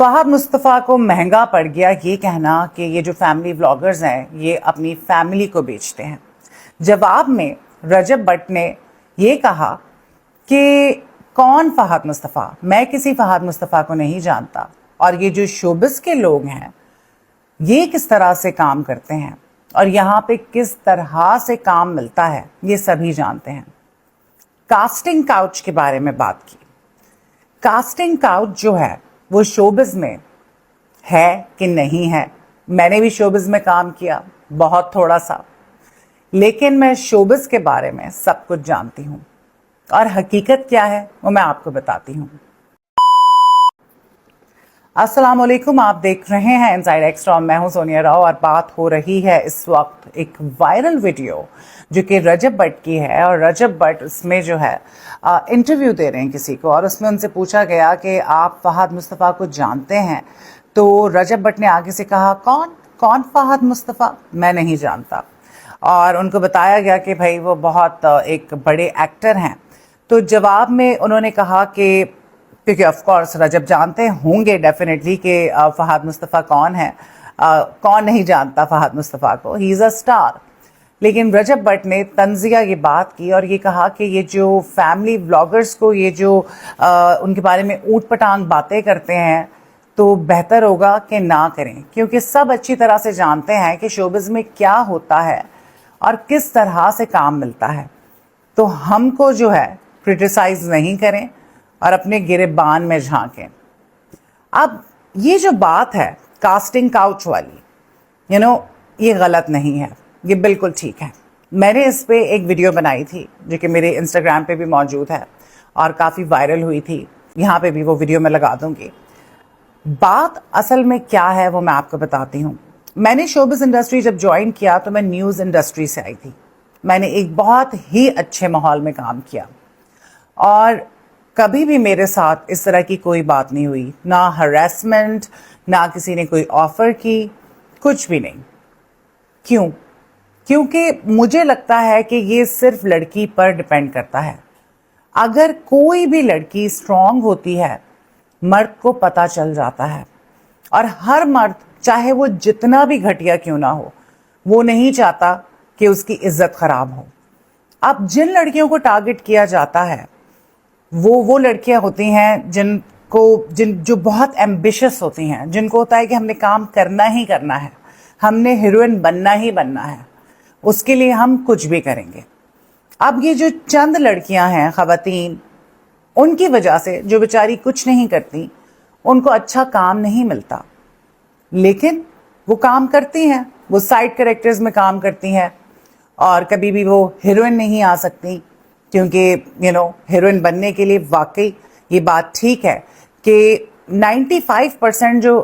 فہد مصطفیٰ کو مہنگا پڑ گیا یہ کہنا کہ یہ جو فیملی ولاگرز ہیں یہ اپنی فیملی کو بیچتے ہیں۔ جواب میں رجب بٹ نے یہ کہا کہ کون فہد مصطفیٰ، میں کسی فہد مصطفیٰ کو نہیں جانتا، اور یہ جو شوبز کے لوگ ہیں یہ کس طرح سے کام کرتے ہیں اور یہاں پہ کس طرح سے کام ملتا ہے یہ سبھی جانتے ہیں۔ کاسٹنگ کاؤچ کے بارے میں بات کی۔ کاسٹنگ کاؤچ جو ہے وہ شوبز میں ہے کہ نہیں ہے؟ میں نے بھی شوبز میں کام کیا، بہت تھوڑا سا، لیکن میں شوبز کے بارے میں سب کچھ جانتی ہوں، اور حقیقت کیا ہے وہ میں آپ کو بتاتی ہوں۔ السلام علیکم، آپ دیکھ رہے ہیں انسائڈ ایکسٹرا، میں ہوں سونیا راؤ، اور بات ہو رہی ہے اس وقت ایک وائرل ویڈیو جو کہ رجب بٹ کی ہے، اور رجب بٹ اس میں جو ہے انٹرویو دے رہے ہیں کسی کو، اور اس میں ان سے پوچھا گیا کہ آپ فہد مصطفیٰ کو جانتے ہیں؟ تو رجب بٹ نے آگے سے کہا کون فہد مصطفیٰ؟ میں نہیں جانتا، اور ان کو بتایا گیا کہ بھائی وہ بہت ایک بڑے ایکٹر ہیں۔ تو جواب میں انہوں نے کہا کہ کیونکہ آف کورس رجب جانتے ہوں گے ڈیفینیٹلی کہ فہد مصطفیٰ کون ہے، کون نہیں جانتا فہد مصطفیٰ کو، ہی از اے اسٹار۔ لیکن رجب بٹ نے طنزیہ یہ بات کی اور یہ کہا کہ یہ جو فیملی ولاگرز کو یہ جو ان کے بارے میں اوٹ پٹانگ باتیں کرتے ہیں تو بہتر ہوگا کہ نہ کریں، کیونکہ سب اچھی طرح سے جانتے ہیں کہ شوبز میں کیا ہوتا ہے اور کس طرح سے کام ملتا ہے۔ تو ہم کو جو ہے کرٹیسائز نہیں کریں اور اپنے گریبان میں جھانکیں۔ اب یہ جو بات ہے کاسٹنگ کاؤچ والی، یہ غلط نہیں ہے، یہ بالکل ٹھیک ہے۔ میں نے اس پہ ایک ویڈیو بنائی تھی جو کہ میرے انسٹاگرام پہ بھی موجود ہے اور کافی وائرل ہوئی تھی، یہاں پہ بھی وہ ویڈیو میں لگا دوں گی۔ بات اصل میں کیا ہے وہ میں آپ کو بتاتی ہوں۔ میں نے شوبز انڈسٹری جب جوائن کیا تو میں نیوز انڈسٹری سے آئی تھی۔ میں نے ایک بہت ہی اچھے ماحول میں کام کیا، اور کبھی بھی میرے ساتھ اس طرح کی کوئی بات نہیں ہوئی، نہ ہریسمنٹ، نہ کسی نے کوئی آفر کی، کچھ بھی نہیں۔ کیوں؟ کیونکہ مجھے لگتا ہے کہ یہ صرف لڑکی پر ڈیپینڈ کرتا ہے۔ اگر کوئی بھی لڑکی اسٹرانگ ہوتی ہے، مرد کو پتہ چل جاتا ہے، اور ہر مرد چاہے وہ جتنا بھی گھٹیا کیوں نہ ہو، وہ نہیں چاہتا کہ اس کی عزت خراب ہو۔ اب جن لڑکیوں کو ٹارگٹ کیا جاتا ہے وہ لڑکیاں ہوتی ہیں جو بہت ایمبیشس ہوتی ہیں، جن کو ہوتا ہے کہ ہم نے کام کرنا ہی کرنا ہے، ہم نے ہیروئن بننا ہی بننا ہے، اس کے لیے ہم کچھ بھی کریں گے۔ اب یہ جو چند لڑکیاں ہیں خواتین، ان کی وجہ سے جو بیچاری کچھ نہیں کرتی، ان کو اچھا کام نہیں ملتا، لیکن وہ کام کرتی ہیں، وہ سائڈ کریکٹرز میں کام کرتی ہیں، اور کبھی بھی وہ ہیروئن نہیں آ سکتی، کیونکہ ہیروئن بننے کے لیے واقعی یہ بات ٹھیک ہے کہ 95% جو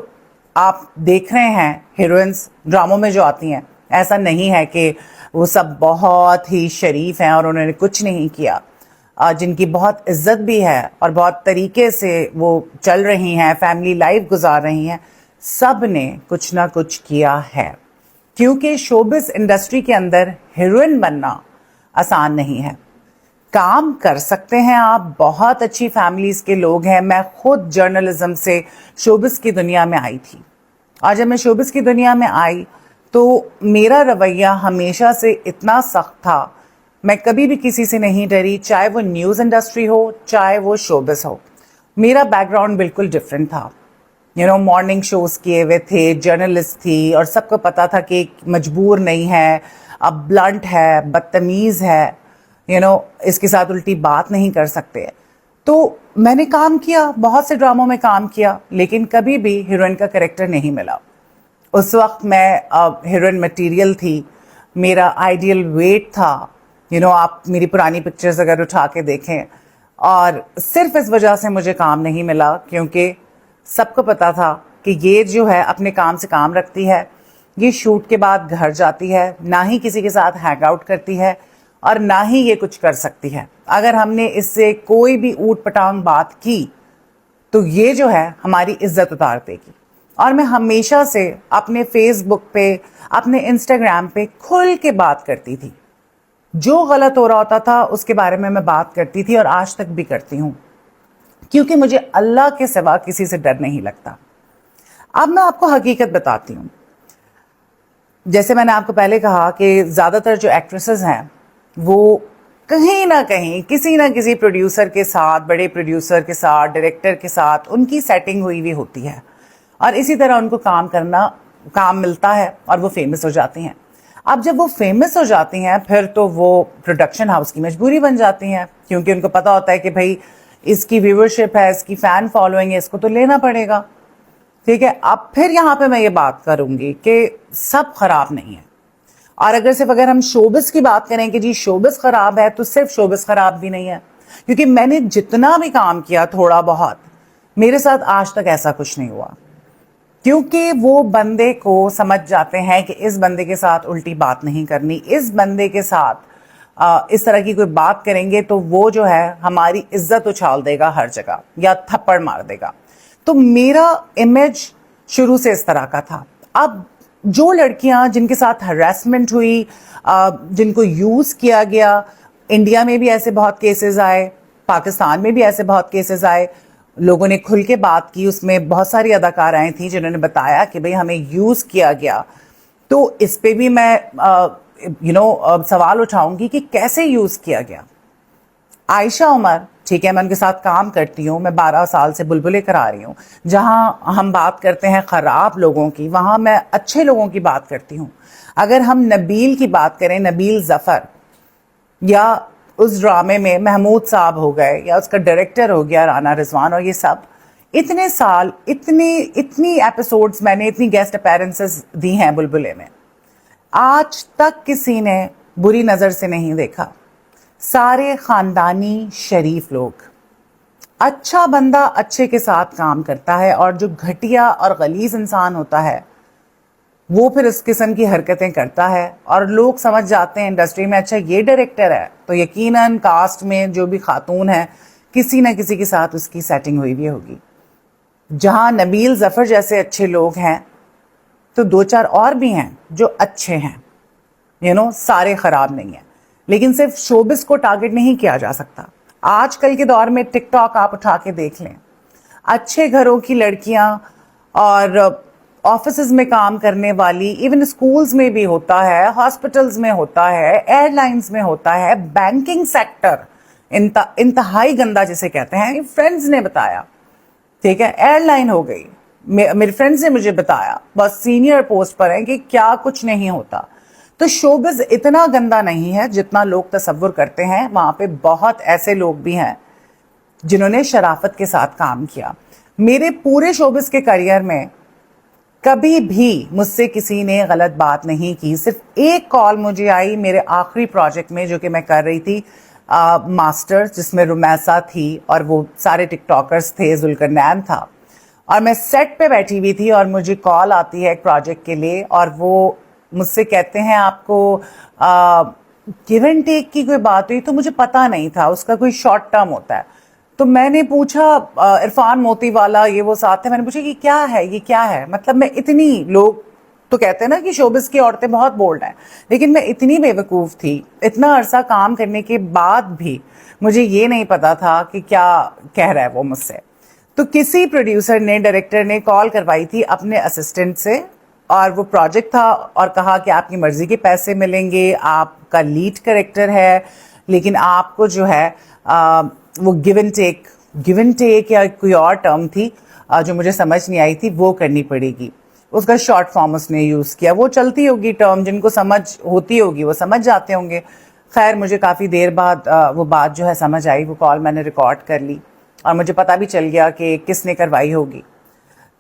آپ دیکھ رہے ہیں ہیروئنس ڈراموں میں جو آتی ہیں، ایسا نہیں ہے کہ وہ سب بہت ہی شریف ہیں اور انہوں نے کچھ نہیں کیا۔ جن کی بہت عزت بھی ہے اور بہت طریقے سے وہ چل رہی ہیں، فیملی لائف گزار رہی ہیں، سب نے کچھ نہ کچھ کیا ہے، کیونکہ شوبز انڈسٹری کے اندر ہیروئن بننا آسان نہیں ہے۔ کام کر سکتے ہیں آپ، بہت اچھی فیملیز کے لوگ ہیں۔ میں خود جرنلزم سے شوبز کی دنیا میں آئی تھی، اور جب میں شوبز کی دنیا میں آئی تو میرا رویہ ہمیشہ سے اتنا سخت تھا، میں کبھی بھی کسی سے نہیں ڈری، چاہے وہ نیوز انڈسٹری ہو چاہے وہ شوبز ہو۔ میرا بیک گراؤنڈ بالکل ڈفرینٹ تھا، مارننگ شوز کیے ہوئے تھے، جرنلسٹ تھی، اور سب کو پتا تھا کہ مجبور نہیں ہے، اب بلنٹ ہے، بدتمیز ہے، اس کے ساتھ الٹی بات نہیں کر سکتے۔ تو میں نے کام کیا، بہت سے ڈراموں میں کام کیا، لیکن کبھی بھی ہیروئن کا کریکٹر نہیں ملا۔ اس وقت میں ہیروئن مٹیریل تھی، میرا آئیڈیل ویٹ تھا، آپ میری پرانی پکچرز اگر اٹھا کے دیکھیں، اور صرف اس وجہ سے مجھے کام نہیں ملا کیونکہ سب کو پتا تھا کہ یہ جو ہے اپنے کام سے کام رکھتی ہے، یہ شوٹ کے بعد گھر جاتی ہے، نہ ہی کسی کے ساتھ ہینگ آؤٹ کرتی ہے، اور نہ ہی یہ کچھ کر سکتی ہے۔ اگر ہم نے اس سے کوئی بھی اوٹ پٹانگ بات کی تو یہ جو ہے ہماری عزت اتار دے گی۔ اور میں ہمیشہ سے اپنے فیس بک پہ، اپنے انسٹاگرام پہ کھل کے بات کرتی تھی، جو غلط ہو رہا ہوتا تھا اس کے بارے میں بات کرتی تھی، اور آج تک بھی کرتی ہوں، کیونکہ مجھے اللہ کے سوا کسی سے ڈر نہیں لگتا۔ अब मैं आपको हकीकत बताती हूँ। जैसे मैंने आपको पहले कहा कि ज़्यादातर जो एक्ट्रेसेस हैं वो कहीं ना कहीं किसी ना किसी प्रोड्यूसर के साथ, बड़े प्रोड्यूसर के साथ, डायरेक्टर के साथ उनकी सेटिंग हुई हुई होती है और इसी तरह उनको काम मिलता है और वो फेमस हो जाती हैं। अब जब वो फेमस हो जाती हैं फिर तो वो प्रोडक्शन हाउस की मजबूरी बन जाती हैं, क्योंकि उनको पता होता है कि भाई इसकी व्यूअरशिप है, इसकी फ़ैन फॉलोइंग है, इसको तो लेना पड़ेगा। ठीक है, अब फिर यहाँ पे मैं ये बात करूँगी कि सब खराब नहीं है, और अगर हम शोबिस की बात करें कि जी शोबिस खराब है, तो सिर्फ शोबिस खराब भी नहीं है, क्योंकि मैंने जितना भी काम किया थोड़ा बहुत, मेरे साथ आज तक ऐसा कुछ नहीं हुआ, क्योंकि वो बंदे को समझ जाते हैं कि इस बंदे के साथ उल्टी बात नहीं करनी, इस बंदे के साथ इस तरह की कोई बात करेंगे तो वो जो है हमारी इज्जत उछाल देगा हर जगह या थप्पड़ मार देगा। तो मेरा इमेज शुरू से इस तरह का था। अब जो लड़कियां जिनके साथ हरासमेंट हुई, जिनको यूज़ किया गया, इंडिया में भी ऐसे बहुत केसेस आए, पाकिस्तान में भी ऐसे बहुत केसेस आए, लोगों ने खुल के बात की, उसमें बहुत सारी अदाकाराएं थी जिन्होंने बताया कि भाई हमें यूज़ किया गया। तो इस पे भी मैं सवाल उठाऊंगी कि कैसे यूज़ किया गया। आयशा उमर, ठीक है, मैं उनके साथ काम करती हूँ, मैं 12 साल से बुलबुलें करा रही हूँ। जहाँ हम बात करते हैं ख़राब लोगों की, वहाँ मैं अच्छे लोगों की बात करती हूँ। अगर हम नबील की बात करें, नबील ज़फ़र, या उस ड्रामे में महमूद साहब हो गए, या उसका डायरेक्टर हो गया राना रिजवान, और ये सब इतने साल, इतनी एपिसोड्स मैंने, इतनी गेस्ट अपीयरेंसेस दी हैं बुलबुले में, आज तक किसी ने बुरी नज़र से नहीं देखा। सारे ख़ानदानी शरीफ लोग, अच्छा बंदा अच्छे के साथ काम करता है, और जो घटिया और गलीज़ इंसान होता है वो फिर इस किस्म की हरकतें करता है, और लोग समझ जाते हैं इंडस्ट्री में, अच्छा ये डायरेक्टर है तो यकीनन कास्ट में जो भी खातून है किसी न किसी के साथ उसकी सेटिंग हुई भी होगी। जहां नबील ज़फ़र जैसे अच्छे लोग हैं तो 2-4 और भी हैं जो अच्छे हैं, सारे ख़राब नहीं हैं। लेकिन सिर्फ शोबिस को टारगेट नहीं किया जा सकता। आजकल के दौर में टिकटॉक आप उठा के देख लें, अच्छे घरों की लड़कियां और ऑफिसेज में काम करने वाली, इवन स्कूल्स में भी होता है, हॉस्पिटल्स में होता है, एयरलाइंस में होता है, बैंकिंग सेक्टर इंतहाई गंदा जिसे कहते हैं, फ्रेंड्स ने बताया, ठीक है, एयरलाइन हो गई, मेरे फ्रेंड्स ने मुझे बताया, बस सीनियर पोस्ट पर हैं, कि क्या कुछ नहीं होता। तो शोबिज़ इतना गंदा नहीं है जितना लोग तसव्वुर करते हैं। वहाँ पे बहुत ऐसे लोग भी हैं जिन्होंने शराफत के साथ काम किया। मेरे पूरे शोबिज़ के करियर में कभी भी मुझसे किसी ने गलत बात नहीं की। सिर्फ एक कॉल मुझे आई मेरे आखिरी प्रोजेक्ट में, जो कि मैं कर रही थी मास्टर्स, जिसमें रुमैसा थी और वो सारे टिकटॉकर्स थे, जुल्करनैन था, और मैं सेट पे बैठी हुई थी और मुझे कॉल आती है एक प्रोजेक्ट के लिए, और वो मुझसे कहते हैं आपको गिव एंड टेक की कोई बात हुई, तो मुझे पता नहीं था उसका कोई शॉर्ट टर्म होता है। तो मैंने पूछा, इरफान मोती वाला ये वो साथ थे, मैंने पूछा कि क्या है ये, क्या है, मतलब मैं इतनी, लोग तो कहते हैं ना कि शोबिस की औरतें बहुत बोल्ड हैं, लेकिन मैं इतनी बेवकूफ़ थी, इतना अरसा काम करने के बाद भी मुझे ये नहीं पता था कि क्या कह रहा है वो मुझसे। तो किसी प्रोड्यूसर ने, डायरेक्टर ने कॉल करवाई थी अपने असिस्टेंट से, और वो प्रोजेक्ट था, और कहा कि आपकी मर्ज़ी के पैसे मिलेंगे, आपका लीड कैरेक्टर है, लेकिन आपको जो है वो गिव एंड टेक या कोई और टर्म थी जो मुझे समझ नहीं आई थी, वो करनी पड़ेगी। उसका शॉर्ट फॉर्म उसने यूज़ किया, वो चलती होगी टर्म, जिनको समझ होती होगी वो समझ जाते होंगे। खैर मुझे काफ़ी देर बाद वो बात जो है समझ आई, वो कॉल मैंने रिकॉर्ड कर ली और मुझे पता भी चल गया कि किसने करवाई होगी।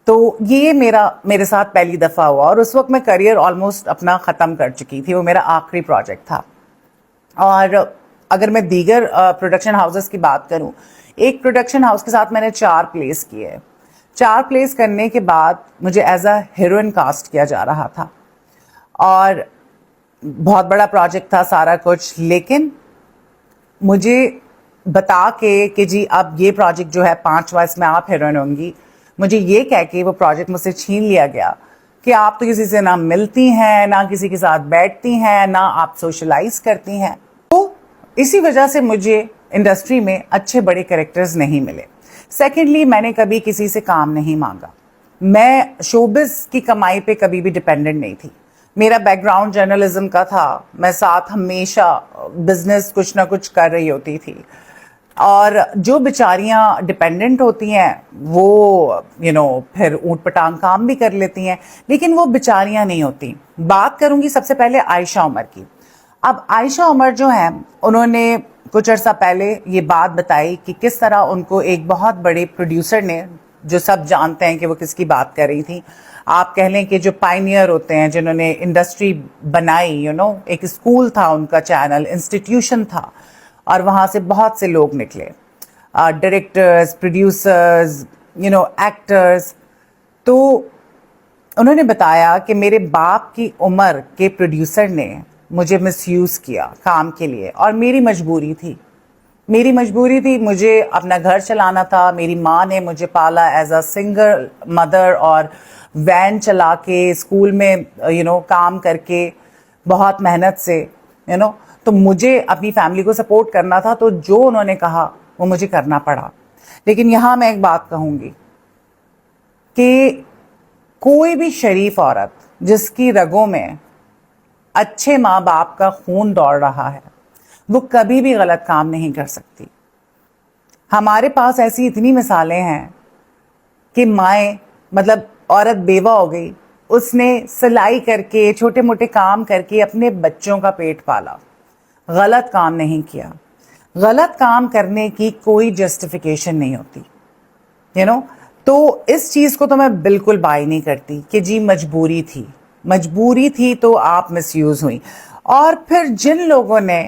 तो ये मेरे साथ पहली दफ़ा हुआ, और उस वक्त मैं करियर ऑलमोस्ट अपना ख़त्म कर चुकी थी, वो मेरा आखिरी प्रोजेक्ट था। और अगर मैं दीगर प्रोडक्शन हाउसेस की बात करूं, एक प्रोडक्शन हाउस के साथ मैंने 4 प्लेस किए। 4 प्लेस करने के बाद मुझे एज अ हीरोइन कास्ट किया जा रहा था, और बहुत बड़ा प्रोजेक्ट था सारा कुछ, लेकिन मुझे बता के कि जी अब ये प्रोजेक्ट जो है 5वां, इसमें आप हीरोइन होंगी, मुझे ये कह के वो प्रोजेक्ट मुझसे छीन लिया गया कि आप तो किसी से ना मिलती हैं, ना किसी के साथ बैठती हैं, ना आप सोशलाइज करती हैं। तो इसी वजह से मुझे इंडस्ट्री में अच्छे बड़े कैरेक्टर्स नहीं मिले। सेकेंडली, मैंने कभी किसी से काम नहीं मांगा, मैं शोबिस की कमाई पे कभी भी डिपेंडेंट नहीं थी। मेरा बैकग्राउंड जर्नलिज्म का था, मैं साथ हमेशा बिजनेस कुछ ना कुछ कर रही होती थी। और जो बेचारियां डिपेंडेंट होती हैं वो फिर ऊट पटांग काम भी कर लेती हैं, लेकिन वो बेचारियां नहीं होती। बात करूंगी सबसे पहले आयशा उमर की। अब आयशा उमर जो है, उन्होंने कुछ अर्सा पहले ये बात बताई कि किस तरह उनको एक बहुत बड़े प्रोड्यूसर ने, जो सब जानते हैं कि वो किसकी बात कर रही थी, आप कह लें कि जो पायनियर होते हैं, जिन्होंने इंडस्ट्री बनाई, एक स्कूल था उनका, चैनल इंस्टीट्यूशन था, और वहाँ से बहुत से लोग निकले, डायरेक्टर्स, प्रोड्यूसर्स, एक्टर्स। तो उन्होंने बताया कि मेरे बाप की उम्र के प्रोड्यूसर ने मुझे मिसयूज़ किया काम के लिए, और मेरी मजबूरी थी, मुझे अपना घर चलाना था। मेरी माँ ने मुझे पाला एज अ सिंगल मदर, और वैन चला के, स्कूल में काम करके, बहुत मेहनत से, तो मुझे अपनी फैमिली को सपोर्ट करना था। तो जो उन्होंने कहा वो मुझे करना पड़ा। लेकिन यहाँ मैं एक बात कहूँगी कि कोई भी शरीफ औरत जिसकी रगों में अच्छे माँ बाप का खून दौड़ रहा है, वो कभी भी गलत काम नहीं कर सकती। हमारे पास ऐसी इतनी मिसालें हैं कि माएँ, मतलब औरत बेवा हो गई, उसने सिलाई करके, छोटे मोटे काम करके अपने बच्चों का पेट पाला, गलत काम नहीं किया। गलत काम करने की कोई जस्टिफिकेशन नहीं होती, तो इस चीज़ को तो मैं बिल्कुल बाय नहीं करती कि जी मजबूरी थी तो आप मिसयूज़ हुई। और फिर जिन लोगों ने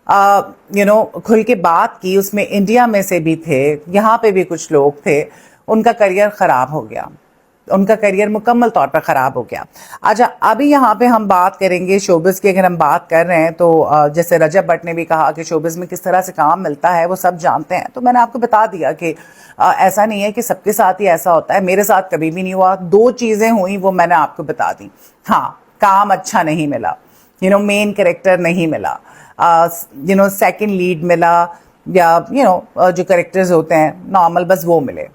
खुल के बात की, उसमें इंडिया में से भी थे, यहाँ पे भी कुछ लोग थे, उनका करियर ख़राब हो गया, उनका करियर मुकम्मल तौर पर ख़राब हो गया। अच्छा, अभी यहाँ पे हम बात करेंगे शोबिस की। अगर हम बात कर रहे हैं तो जैसे रजब भट्ट ने भी कहा कि शोबिस में किस तरह से काम मिलता है वो सब जानते हैं, तो मैंने आपको बता दिया कि ऐसा नहीं है कि सबके साथ ही ऐसा होता है। मेरे साथ कभी भी नहीं हुआ। 2 चीज़ें हुई, वो मैंने आपको बता दी। हाँ, काम अच्छा नहीं मिला, मेन कैरेक्टर नहीं मिला, सेकंड लीड मिला, या जो कैरेक्टर्स होते हैं नॉर्मल, बस वो मिले।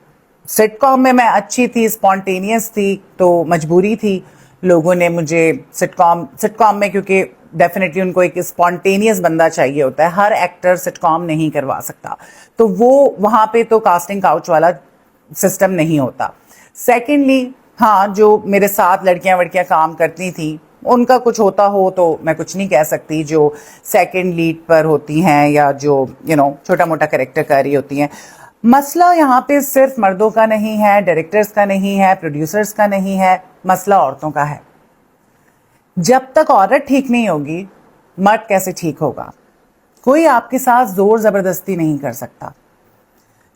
सिटकॉम में मैं अच्छी थी, स्पॉन्टेनियस थी, तो मजबूरी थी। लोगों ने मुझे सिटकॉम में, क्योंकि डेफिनेटली उनको एक स्पॉन्टेनियस बंदा चाहिए होता है, हर एक्टर सिटकॉम नहीं करवा सकता, तो वो वहाँ पे तो कास्टिंग काउच वाला सिस्टम नहीं होता। सेकेंडली, हाँ, जो मेरे साथ लड़कियां काम करती थी, उनका कुछ होता हो तो मैं कुछ नहीं कह सकती, जो सेकंड लीड पर होती हैं या जो छोटा मोटा कैरेक्टर कर रही होती हैं। मसला यहाँ पे सिर्फ मर्दों का नहीं है, डायरेक्टर्स का नहीं है, प्रोड्यूसर्स का नहीं है, मसला औरतों का है। जब तक औरत ठीक नहीं होगी, मर्द कैसे ठीक होगा? कोई आपके साथ जोर जबरदस्ती नहीं कर सकता।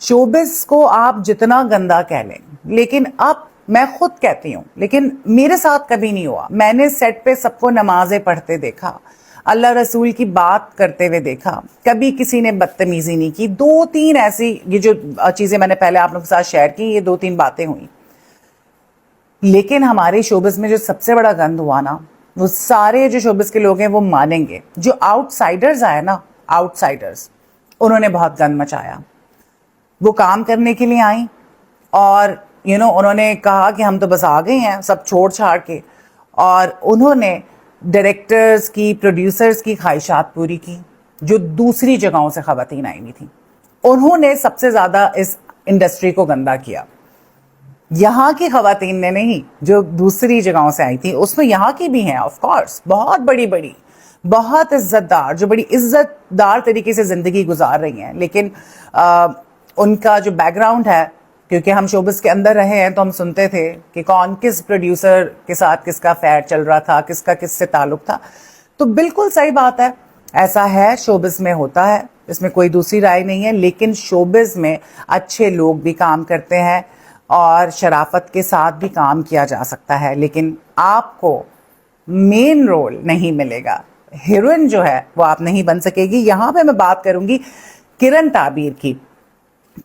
शोबिस को आप जितना गंदा कह लें, लेकिन अब मैं खुद कहती हूँ, लेकिन मेरे साथ कभी नहीं हुआ। मैंने सेट पे सबको नमाजें पढ़ते देखा, अल्लाह रसूल की बात करते हुए देखा, कभी किसी ने बदतमीजी नहीं की। 2-3 ऐसी, ये जो चीज़ें मैंने पहले आप लोगों के साथ शेयर की, ये 2-3 बातें हुई। लेकिन हमारे शोबिस में जो सबसे बड़ा गंद हुआ ना, वो सारे जो शोबिस के लोग हैं वो मानेंगे, जो आउटसाइडर्स आए ना, आउटसाइडर्स, उन्होंने बहुत गंद मचाया। वो काम करने के लिए आई और उन्होंने कहा कि हम तो बस आ गए हैं सब छोड़ छाड़ के, और उन्होंने डायरेक्टर्स की, प्रोड्यूसर्स की ख्वाहिशात पूरी की, जो दूसरी जगहों से ख़वातीन आई हुई थी। उन्होंने सबसे ज़्यादा इस इंडस्ट्री को गंदा किया। यहाँ की ख़वातीन ने नहीं, जो दूसरी जगहों से आई थी, उसमें यहाँ की भी हैं ऑफ कोर्स, बहुत बड़ी बड़ी, बहुत इज्जतदार, जो बड़ी इज्जतदार तरीके से ज़िंदगी गुजार रही हैं। लेकिन उनका जो बैकग्राउंड है, क्योंकि हम शोबिस के अंदर रहे हैं, तो हम सुनते थे कि कौन किस प्रोड्यूसर के साथ किसका अफेयर चल रहा था, किसका किससे ताल्लुक था। तो बिल्कुल सही बात है, ऐसा है, शोबिस में होता है, इसमें कोई दूसरी राय नहीं है। लेकिन शोबिस में अच्छे लोग भी काम करते हैं और शराफत के साथ भी काम किया जा सकता है, लेकिन आपको मेन रोल नहीं मिलेगा, हीरोइन जो है वो आप नहीं बन सकेगी। यहाँ पे मैं बात करूँगी किरण ताबीर की।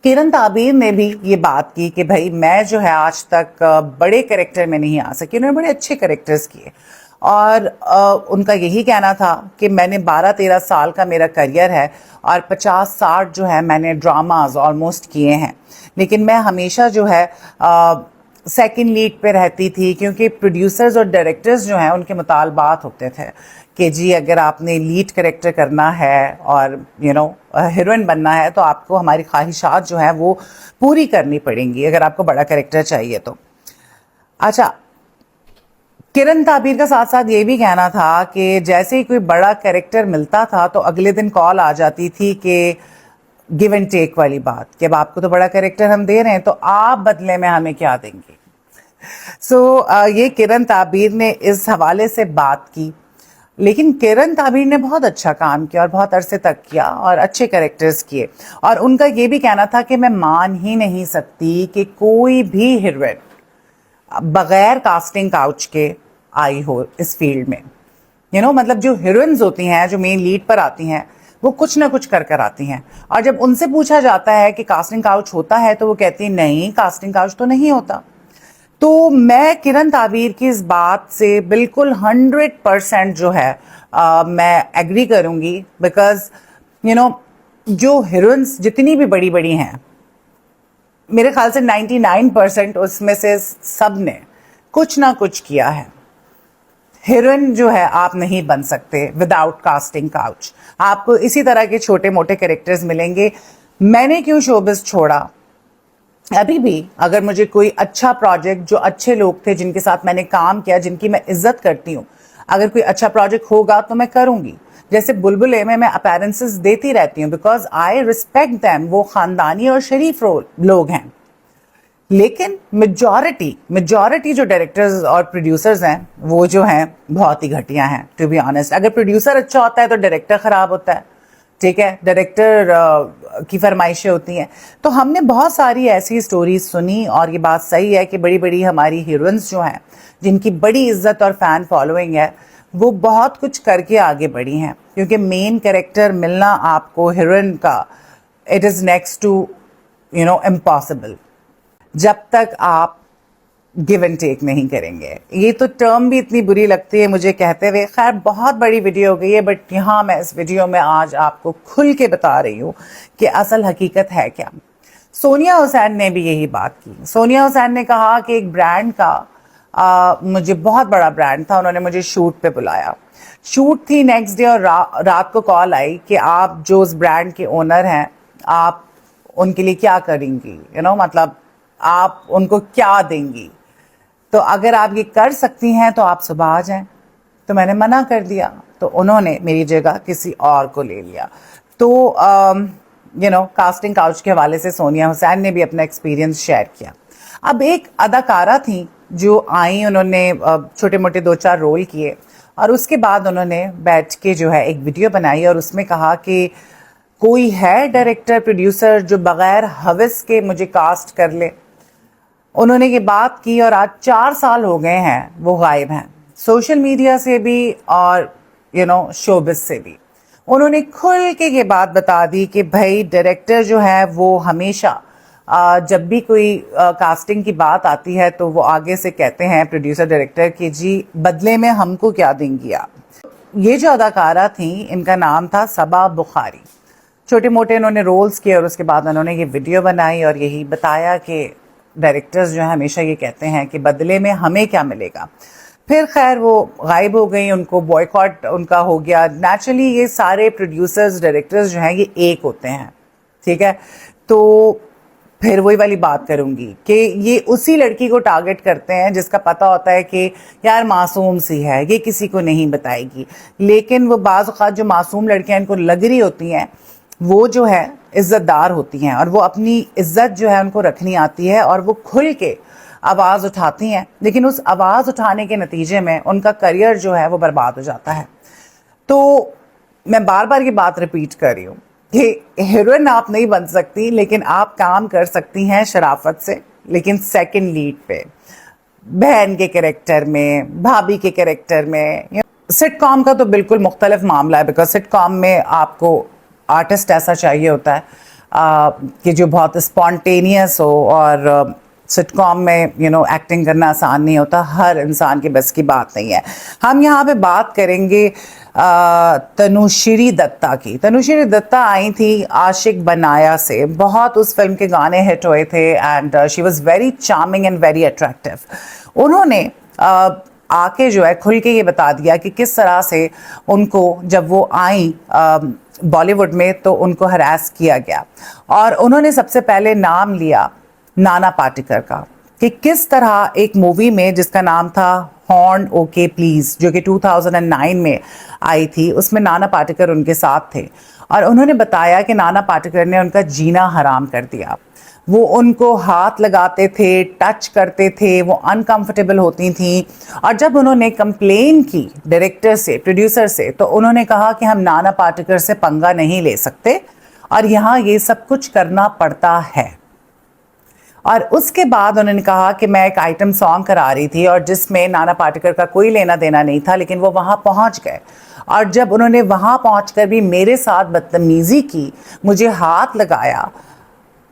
किरण ताबीर ने भी ये बात की कि भाई मैं जो है आज तक बड़े कैरेक्टर में नहीं आ सकी। उन्होंने बड़े अच्छे कैरेक्टर्स किए, और उनका यही कहना था कि मैंने 12-13 साल का मेरा करियर है और 50-60 जो है मैंने ड्रामाज ऑलमोस्ट किए हैं, लेकिन मैं हमेशा जो है सेकंड लीड पे रहती थी, क्योंकि प्रोड्यूसर्स और डायरेक्टर्स जो हैं उनके मुतालबात होते थे कि जी अगर आपने लीड कैरेक्टर करना है और हीरोइन बनना है तो आपको हमारी ख्वाहिशात जो हैं वो पूरी करनी पड़ेंगी अगर आपको बड़ा कैरेक्टर चाहिए तो। अच्छा, किरण ताबीर का साथ साथ ये भी कहना था कि जैसे ही कोई बड़ा कैरेक्टर मिलता था तो अगले दिन कॉल आ जाती थी कि गिव एंड टेक वाली बात, कि अब आपको तो बड़ा कैरेक्टर हम दे रहे हैं तो आप बदले में हमें क्या देंगे। ये किरण ताबीर ने इस हवाले से बात की, लेकिन किरण ताबीर ने बहुत अच्छा काम किया और बहुत अरसे तक किया और अच्छे कैरेक्टर्स किए। और उनका ये भी कहना था कि मैं मान ही नहीं सकती कि कोई भी हीरोइन बगैर कास्टिंग काउच के आई हो इस फील्ड में। मतलब जो हीरोइंस होती हैं, जो मेन लीड पर आती हैं, वो कुछ ना कुछ कर कर आती हैं। और जब उनसे पूछा जाता है कि कास्टिंग काउच होता है तो वो कहती नहीं, कास्टिंग काउच तो नहीं होता। तो मैं किरण ताबीर की इस बात से बिल्कुल 100% जो है मैं एग्री करूंगी, बिकॉज जो हीरोइंस जितनी भी बड़ी बड़ी हैं, मेरे ख्याल से 99% उसमें से सब ने कुछ ना कुछ किया है। हीरोइन जो है आप नहीं बन सकते विदाउट कास्टिंग काउच। आपको इसी तरह के छोटे मोटे कैरेक्टर्स मिलेंगे। मैंने क्यों शोबिस छोड़ा, अभी भी अगर मुझे कोई अच्छा प्रोजेक्ट, जो अच्छे लोग थे जिनके साथ मैंने काम किया, जिनकी मैं इज्जत करती हूँ, अगर कोई अच्छा प्रोजेक्ट होगा तो मैं करूंगी। जैसे बुलबुले में मैं अपीयरेंसेस देती रहती हूँ बिकॉज आई रिस्पेक्ट देम, वो खानदानी और शरीफ लोग हैं। लेकिन मेजॉरिटी जो डायरेक्टर्स और प्रोड्यूसर्स हैं वो जो हैं बहुत ही घटिया हैं, टू बी ऑनेस्ट। अगर प्रोड्यूसर अच्छा होता है तो डायरेक्टर खराब होता है, ठीक है, डायरेक्टर की फरमाइशें होती हैं। तो हमने बहुत सारी ऐसी स्टोरीज सुनी और ये बात सही है कि बड़ी बड़ी हमारी हीरोइंस जो हैं, जिनकी बड़ी इज्जत और फैन फॉलोइंग है, वो बहुत कुछ करके आगे बढ़ी हैं। क्योंकि मेन कैरेक्टर मिलना आपको हीरोइन का, it is next to impossible, जब तक आप गिव एंड टेक नहीं करेंगे। ये तो टर्म भी इतनी बुरी लगती है मुझे कहते हुए। खैर, बहुत बड़ी वीडियो हो गई है, बट यहाँ मैं इस वीडियो में आज आपको खुल के बता रही हूँ कि असल हकीकत है क्या। सोनिया हुसैन ने भी यही बात की। सोनिया हुसैन ने कहा कि एक ब्रांड का मुझे बहुत बड़ा ब्रांड था, उन्होंने मुझे शूट पे बुलाया। शूट थी नेक्स्ट डे और रात को कॉल आई कि आप जो उस ब्रांड के ओनर हैं, आप उनके लिए क्या करेंगी, मतलब आप उनको क्या देंगी। तो अगर आप ये कर सकती हैं तो आप सुबह आ जाएं। तो मैंने मना कर दिया, तो उन्होंने मेरी जगह किसी और को ले लिया। तो कास्टिंग काउच के हवाले से सोनिया हुसैन ने भी अपना एक्सपीरियंस शेयर किया। अब एक अदाकारा थी जो आई, उन्होंने छोटे मोटे 2-4 रोल किए और उसके बाद उन्होंने बैठ के जो है एक वीडियो बनाई और उसमें कहा कि कोई है डायरेक्टर प्रोड्यूसर जो बगैर हवस के मुझे कास्ट कर ले। उन्होंने ये बात की और आज 4 साल हो गए हैं वो गायब हैं, सोशल मीडिया से भी और शोबिस से भी। उन्होंने खुल के ये बात बता दी कि भाई डायरेक्टर जो है वो हमेशा जब भी कोई कास्टिंग की बात आती है तो वो आगे से कहते हैं प्रोड्यूसर डायरेक्टर कि जी बदले में हमको क्या देंगी आप। ये जो अदाकारा थी, इनका नाम था सबा बुखारी। छोटे मोटे इन्होंने रोल्स किए और उसके बाद उन्होंने ये वीडियो बनाई और यही बताया कि डायरेक्टर्स जो है हमेशा ये कहते हैं कि बदले में हमें क्या मिलेगा। फिर खैर वो गायब हो गई, उनको बॉयकॉट उनका हो गया। नेचुरली ये सारे प्रोड्यूसर्स डायरेक्टर्स जो हैं ये एक होते हैं, ठीक है। तो फिर वही वाली बात करूंगी कि ये उसी लड़की को टारगेट करते हैं जिसका पता होता है कि यार मासूम सी है, ये किसी को नहीं बताएगी। लेकिन वो बाज़ औक़ात जो मासूम लड़कियां इनको लग रही होती हैं वो जो है इज़्ज़तदार होती हैं और वो अपनी इज़्ज़त जो है उनको रखनी आती है और वो खुल के आवाज़ उठाती हैं। लेकिन उस आवाज़ उठाने के नतीजे में उनका करियर जो है वो बर्बाद हो जाता है। तो मैं बार बार ये बात रिपीट कर रही हूँ कि हीरोइन आप नहीं बन सकती, लेकिन आप काम कर सकती हैं शराफत से, लेकिन सेकंड लीड पे, बहन के कैरेक्टर में, भाभी के कैरेक्टर में। सिटकॉम का तो बिल्कुल मुख्तलिफ मामला है, बिकॉज सिटकॉम में आपको आर्टिस्ट ऐसा चाहिए होता है कि जो बहुत स्पॉन्टेनियस हो, और सिटकॉम में एक्टिंग करना आसान नहीं होता, हर इंसान के बस की बात नहीं है। हम यहाँ पे बात करेंगे तनुश्री दत्ता की। तनुश्री दत्ता आई थी आशिक बनाया से, बहुत उस फिल्म के गाने हिट हुए थे and she was very charming and very attractive. उन्होंने आके जो है खुल के ये बता दिया कि किस तरह से उनको जब वो आई बॉलीवुड में तो उनको हरास किया गया, और उन्होंने सबसे पहले नाम लिया नाना पाटेकर का कि किस तरह एक मूवी में जिसका नाम था हॉर्न ओके प्लीज, जो कि 2009 में आई थी, उसमें नाना पाटेकर उनके साथ थे, और उन्होंने बताया कि नाना पाटेकर ने उनका जीना हराम कर दिया। वो उनको हाथ लगाते थे, टच करते थे, वो अनकंफर्टेबल होती थी, और जब उन्होंने कंप्लेन की डायरेक्टर से, प्रोड्यूसर से, तो उन्होंने कहा कि हम नाना पाटेकर से पंगा नहीं ले सकते और यहाँ ये सब कुछ करना पड़ता है। और उसके बाद उन्होंने कहा कि मैं एक आइटम सॉन्ग करा रही थी और जिसमें नाना पाटेकर का कोई लेना देना नहीं था, लेकिन वो वहाँ पहुँच गए, और जब उन्होंने वहाँ पहुँचकर भी मेरे साथ बदतमीज़ी की, मुझे हाथ लगाया,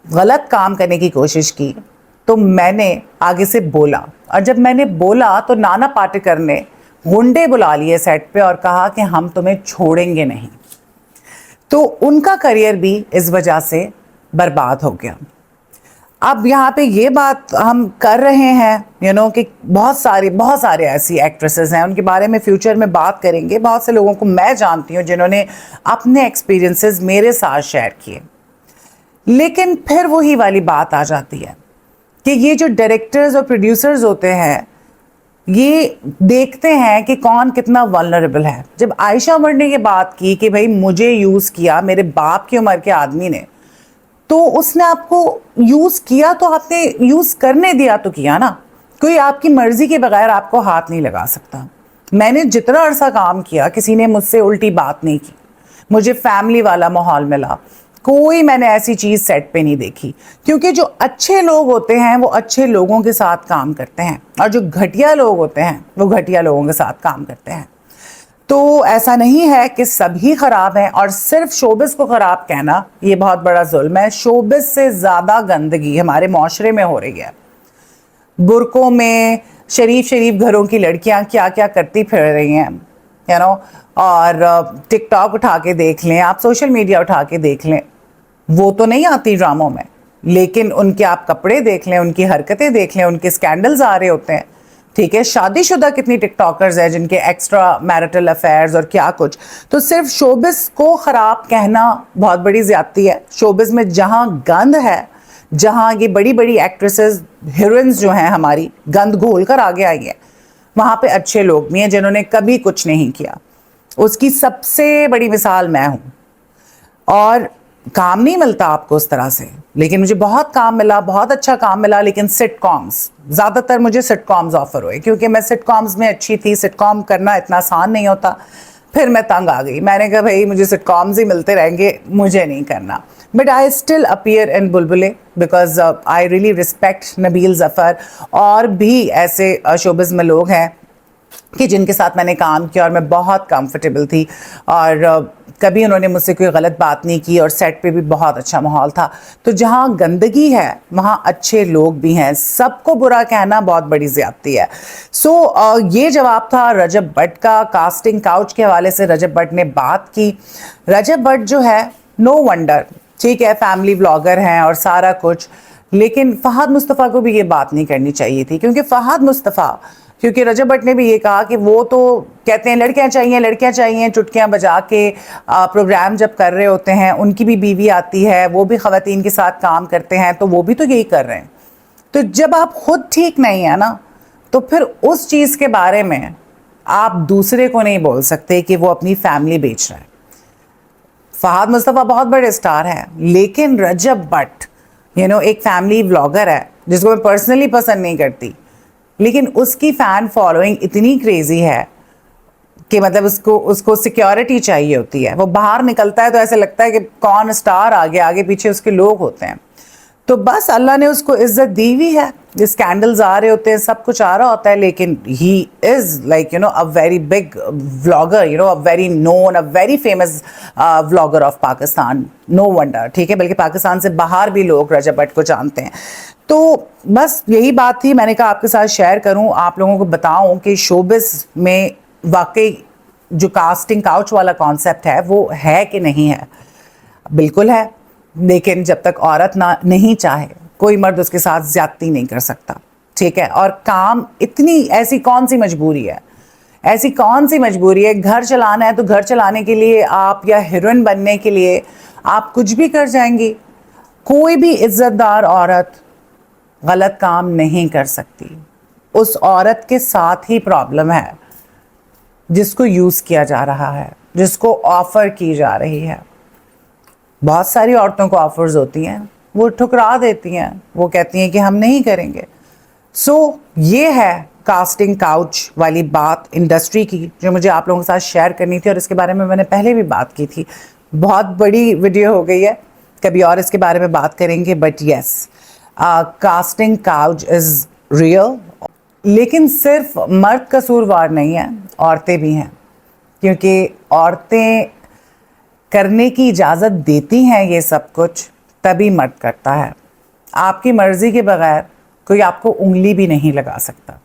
गलत काम करने की कोशिश की, तो मैंने आगे से बोला, और जब मैंने बोला तो नाना पाटेकर ने गुंडे बुला लिए सेट पे और कहा कि हम तुम्हें छोड़ेंगे नहीं। तो उनका करियर भी इस वजह से बर्बाद हो गया। अब यहाँ पे ये बात हम कर रहे हैं कि बहुत सारे ऐसी एक्ट्रेसेस हैं, उनके बारे में फ्यूचर में बात करेंगे। बहुत से लोगों को मैं जानती हूँ जिन्होंने अपने एक्सपीरियंसेस मेरे साथ शेयर किए, लेकिन फिर वही वाली बात आ जाती है कि ये जो डायरेक्टर्स और प्रोड्यूसर्स होते हैं ये देखते हैं कि कौन कितना वल्नरेबल है। जब आयशा उमर ने ये बात की कि भाई मुझे यूज़ किया मेरे बाप की उम्र के आदमी ने, तो उसने आपको यूज़ किया तो आपने यूज़ करने दिया तो किया ना, कोई आपकी मर्ज़ी के बगैर आपको हाथ नहीं लगा सकता। मैंने जितना अरसा काम किया किसी ने मुझसे उल्टी बात नहीं की, मुझे फैमिली वाला माहौल मिला, कोई मैंने ऐसी चीज़ सेट पे नहीं देखी, क्योंकि जो अच्छे लोग होते हैं वो अच्छे लोगों के साथ काम करते हैं, और जो घटिया लोग होते हैं वो घटिया लोगों के साथ काम करते हैं। तो ऐसा नहीं है कि सभी ख़राब हैं, और सिर्फ शोबिस को ख़राब कहना ये बहुत बड़ा जुल्म है। शोबिस से ज़्यादा गंदगी हमारे माशरे में हो रही है। बुरकों में शरीफ घरों की लड़कियां क्या क्या करती फिर रही हैं और टिकटॉक उठा के देख लें, आप सोशल मीडिया उठा के देख लें, वो तो नहीं आती ड्रामों में, लेकिन उनके आप कपड़े देख लें, उनकी हरकतें देख लें, उनके स्कैंडल्स आ रहे होते हैं। ठीक है, शादीशुदा कितनी टिकटॉकर्स हैं जिनके एक्स्ट्रा मैरिटल अफेयर्स और क्या कुछ। तो सिर्फ शोबिस को ख़राब कहना बहुत बड़ी ज़्यादती है। शोबिस में जहाँ गंद है, जहाँ ये बड़ी बड़ी एक्ट्रेसेस हीरोइंस जो हैं हमारी गंद घोल कर आगे आई हैं, वहाँ पे अच्छे लोग भी हैं जिन्होंने कभी कुछ नहीं किया। उसकी सबसे बड़ी मिसाल मैं हूँ। और काम नहीं मिलता आपको उस तरह से, लेकिन मुझे बहुत काम मिला, बहुत अच्छा काम मिला, लेकिन सिटकॉम्स, ज़्यादातर मुझे सिटकॉम्स ऑफर हुए क्योंकि मैं सिटकॉम्स में अच्छी थी। सिटकॉम करना इतना आसान नहीं होता। फिर मैं तंग आ गई, मैंने कहा भाई मुझे सिटकॉम्स ही मिलते रहेंगे, मुझे नहीं करना। But I still appear in Bulbulay because I really respect Nabeel Zafar, और भी ऐसे शोबिज़ में लोग हैं कि जिनके साथ मैंने काम किया और मैं बहुत कंफर्टेबल थी, और कभी उन्होंने मुझसे कोई गलत बात नहीं की, और सेट पे भी बहुत अच्छा माहौल था। तो जहाँ गंदगी है वहाँ अच्छे लोग भी हैं, सबको बुरा कहना बहुत बड़ी ज़्यादती है। सो ये जवाब था रजब भट्ट का। कास्टिंग काउच के हवाले से रजब भट्ट ने बात की। रजब भट्ट जो है, नो वंडर, ठीक है, फैमिली व्लॉगर हैं और सारा कुछ, लेकिन फ़हद मुस्तफ़ा को भी ये बात नहीं करनी चाहिए थी, क्योंकि रजब भट्ट ने भी ये कहा कि वो तो कहते हैं लड़कियां चाहिए, चुटकियां बजा के प्रोग्राम जब कर रहे होते हैं, उनकी भी बीवी आती है, वो भी ख़वातीन के साथ काम करते हैं, तो वो भी तो यही कर रहे हैं। तो जब आप खुद ठीक नहीं है ना, तो फिर उस चीज़ के बारे में आप दूसरे को नहीं बोल सकते कि वो अपनी फैमिली बेच रहा है। फ़हद मुस्तफ़ा बहुत बड़े स्टार हैं, लेकिन रजब भट्ट एक फैमिली व्लॉगर है जिसको मैं पर्सनली पसंद नहीं करती, लेकिन उसकी फ़ैन फॉलोइंग इतनी क्रेज़ी है कि मतलब उसको सिक्योरिटी चाहिए होती है। वो बाहर निकलता है तो ऐसे लगता है कि कौन स्टार आ गया, आगे पीछे उसके लोग होते हैं। तो बस अल्लाह ने उसको इज्जत दी हुई है। स्कैंडल्स आ रहे होते हैं, सब कुछ आ रहा होता है, लेकिन he is like a very big vlogger, a very known, a very famous vlogger of Pakistan. No wonder, ठीक है, बल्कि पाकिस्तान से बाहर भी लोग रजब भट्ट को जानते हैं। तो बस यही बात थी, मैंने कहा आपके साथ शेयर करूं, आप लोगों को बताऊं कि शोबिस में वाकई जो कास्टिंग काउच वाला कॉन्सेप्ट है वो है कि नहीं है? बिल्कुल है, लेकिन जब तक औरत नहीं चाहे कोई मर्द उसके साथ ज्यादती नहीं कर सकता, ठीक है? और काम इतनी, ऐसी कौन सी मजबूरी है, ऐसी कौन सी मजबूरी है? घर चलाना है तो घर चलाने के लिए आप, या हीरोइन बनने के लिए आप कुछ भी कर जाएंगी। कोई भी इज्जतदार औरत गलत काम नहीं कर सकती। उस औरत के साथ ही प्रॉब्लम है जिसको यूज किया जा रहा है, जिसको ऑफर की जा रही है। बहुत सारी औरतों को ऑफर्स होती हैं, वो ठुकरा देती हैं, वो कहती हैं कि हम नहीं करेंगे। सो ये है कास्टिंग काउच वाली बात इंडस्ट्री की, जो मुझे आप लोगों के साथ शेयर करनी थी, और इसके बारे में मैंने पहले भी बात की थी। बहुत बड़ी वीडियो हो गई है, कभी और इसके बारे में बात करेंगे। But yes, casting couch is real. लेकिन सिर्फ मर्द कसूरवार नहीं है, औरतें भी हैं, क्योंकि औरतें करने की इजाज़त देती हैं ये सब कुछ, तभी मर्द करता है। आपकी मर्ज़ी के बगैर कोई आपको उंगली भी नहीं लगा सकता।